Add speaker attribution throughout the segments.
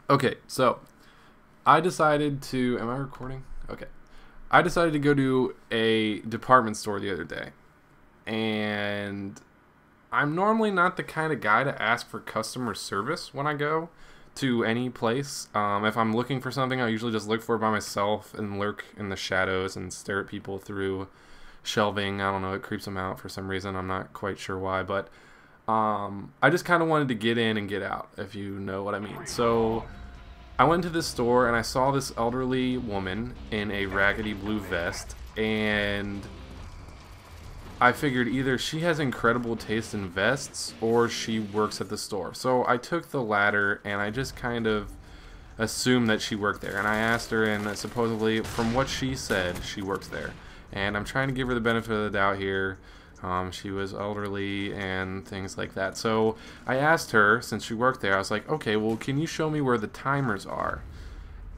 Speaker 1: Okay, so I decided to. Am I recording? Okay. I decided to go to a department store the other day. And I'm normally not the kind of guy to ask for customer service when I go to any place. If I'm looking for something, I usually just look for it by myself and lurk in the shadows and stare at people through shelving. I don't know, it creeps them out for some reason. I'm not quite sure why, but I just kind of wanted to get in and get out, if you know what I mean. So I went to this store and I saw this elderly woman in a raggedy blue vest, and I figured either she has incredible taste in vests or she works at the store. So I took the latter and I just kind of assumed that she worked there. And I asked her, and supposedly, from what she said, she works there. And I'm trying to give her the benefit of the doubt here. She was elderly and things like that. So I asked her, since she worked there, I was like, okay, well, can you show me where the timers are?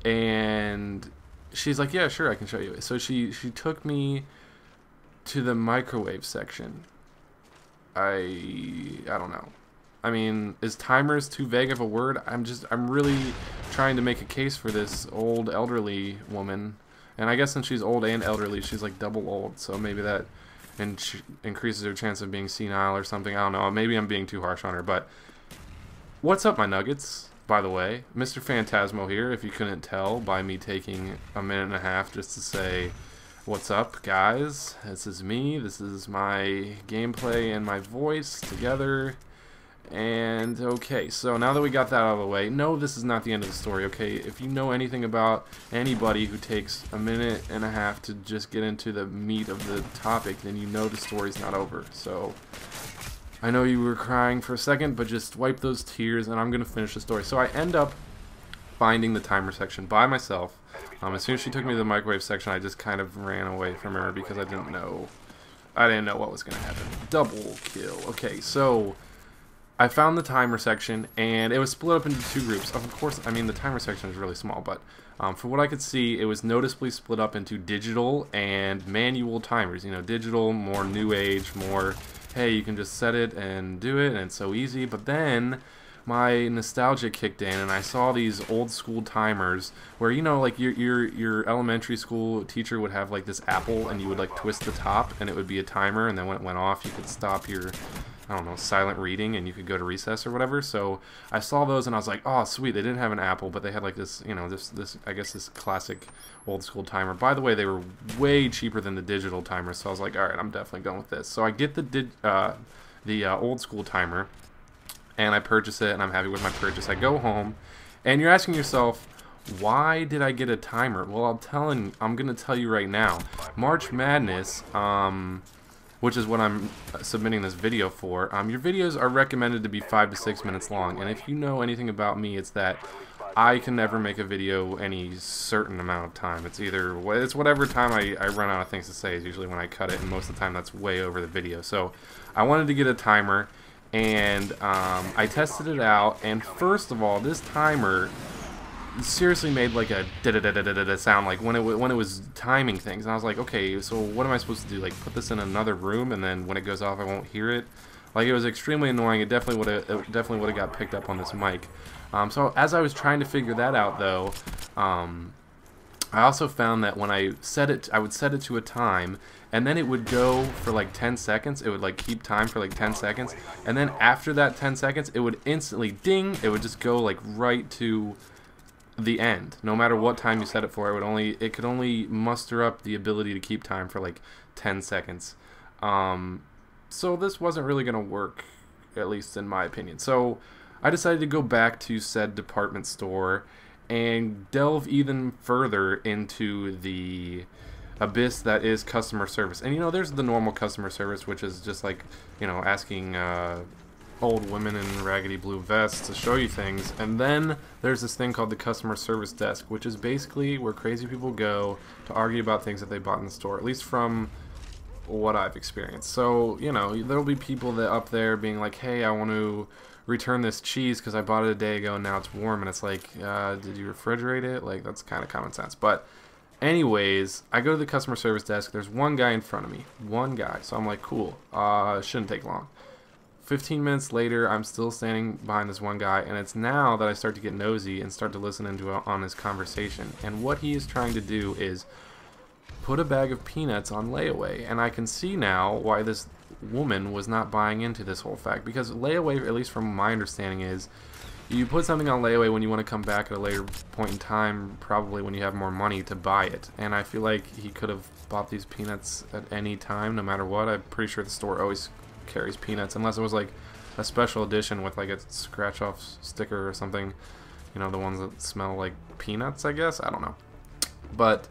Speaker 1: And she's like, yeah, sure, I can show you. So she took me to the microwave section. I don't know. I mean, is timers too vague of a word? I'm really trying to make a case for this old elderly woman. And I guess since she's old and elderly, she's like double old, so maybe that increases her chance of being senile or something. I don't know. Maybe I'm being too harsh on her, but what's up, my nuggets? By the way, MisterFantasmo here, if you couldn't tell by me taking a minute and a half just to say, what's up, guys? This is me. This is my gameplay and my voice together. And okay, so now that we got that out of the way, no, this is not the end of the story, okay? If you know anything about anybody who takes a minute and a half to just get into the meat of the topic, then you know the story's not over. So I know you were crying for a second, but just wipe those tears and I'm going to finish the story. So I end up finding the timer section by myself. As soon as she took me to the microwave section, I just kind of ran away from her because I didn't know what was going to happen. Double kill. Okay, so I found the timer section, and it was split up into two groups. Of course, I mean, the timer section is really small, but from what I could see, it was noticeably split up into digital and manual timers. You know, digital, more new age, more, hey, you can just set it and do it, and it's so easy. But then my nostalgia kicked in, and I saw these old school timers where, you know, like your elementary school teacher would have like this apple, and you would like twist the top, and it would be a timer, and then when it went off, you could stop your, I don't know, silent reading, and you could go to recess or whatever. So I saw those and I was like, oh sweet, they didn't have an apple, but they had like this, you know, this I guess this classic old school timer. By the way, they were way cheaper than the digital timers, so I was like, all right, I'm definitely going with this. So I get the old school timer, and I purchase it, and I'm happy with my purchase. I go home, and you're asking yourself, why did I get a timer? Well, I'm gonna tell you right now. March Madness, which is what I'm submitting this video for, your videos are recommended to be 5 to 6 minutes long, and if you know anything about me, it's that I can never make a video any certain amount of time. It's whatever time I run out of things to say is usually when I cut it, and most of the time that's way over the video. So I wanted to get a timer, and I tested it out, and first of all, this timer seriously made like a da-da-da-da-da-da sound, like when it was timing things, and I was like, okay, so what am I supposed to do? Like put this in another room, and then when it goes off, I won't hear it? Like, it was extremely annoying. It definitely would have got picked up on this mic. So as I was trying to figure that out, though, I also found that when I would set it to a time, and then it would go for like 10 seconds. It would like keep time for like 10 seconds, and then after that 10 seconds, it would instantly ding. It would just go like right to the end. No matter what time you set it for, it could only muster up the ability to keep time for like 10 seconds. So this wasn't really gonna work, at least in my opinion. So I decided to go back to said department store and delve even further into the abyss that is customer service. And you know, there's the normal customer service, which is just like, you know, asking old women in raggedy blue vests to show you things, and then there's this thing called the customer service desk, which is basically where crazy people go to argue about things that they bought in the store, at least from what I've experienced. So, you know, there'll be people that up there being like, hey, I want to return this cheese because I bought it a day ago and now it's warm, and it's like, did you refrigerate it? Like, that's kind of common sense. But anyways, I go to the customer service desk. There's one guy in front of me, one guy, so I'm like, cool, shouldn't take long. 15 minutes later, I'm still standing behind this one guy, and it's now that I start to get nosy and start to listen on his conversation. And what he is trying to do is put a bag of peanuts on layaway, and I can see now why this woman was not buying into this whole fact, because layaway, at least from my understanding, is you put something on layaway when you want to come back at a later point in time, probably when you have more money to buy it. And I feel like he could have bought these peanuts at any time, no matter what. I'm pretty sure the store always carries peanuts, unless it was like a special edition with like a scratch off sticker or something, you know, the ones that smell like peanuts, I guess. I don't know. But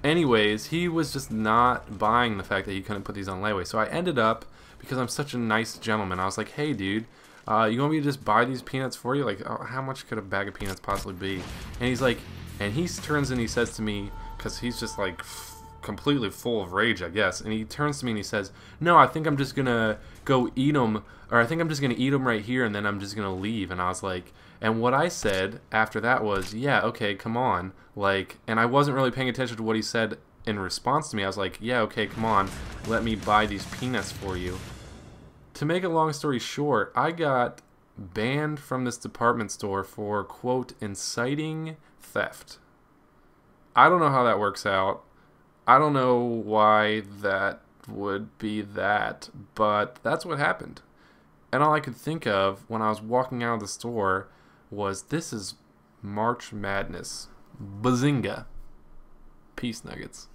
Speaker 1: anyways, he was just not buying the fact that you couldn't put these on layaway. So I ended up, because I'm such a nice gentleman, I was like, hey dude, you want me to just buy these peanuts for you? Like, how much could a bag of peanuts possibly be? And he's like, and he turns and he says to me, because he's just like completely full of rage, I guess, and he turns to me and he says, no, I think I'm just gonna go eat them, or I think I'm just gonna eat them right here, and then I'm just gonna leave. And I was like, and what I said after that was, yeah, okay, come on, like, and I wasn't really paying attention to what he said in response to me. I was like, yeah, okay, come on, let me buy these peanuts for you. To make a long story short, I got banned from this department store for, quote, inciting theft. I don't know how that works out. I don't know why that would be that, but that's what happened. And all I could think of when I was walking out of the store was, this is March Madness. Bazinga. Peace nuggets.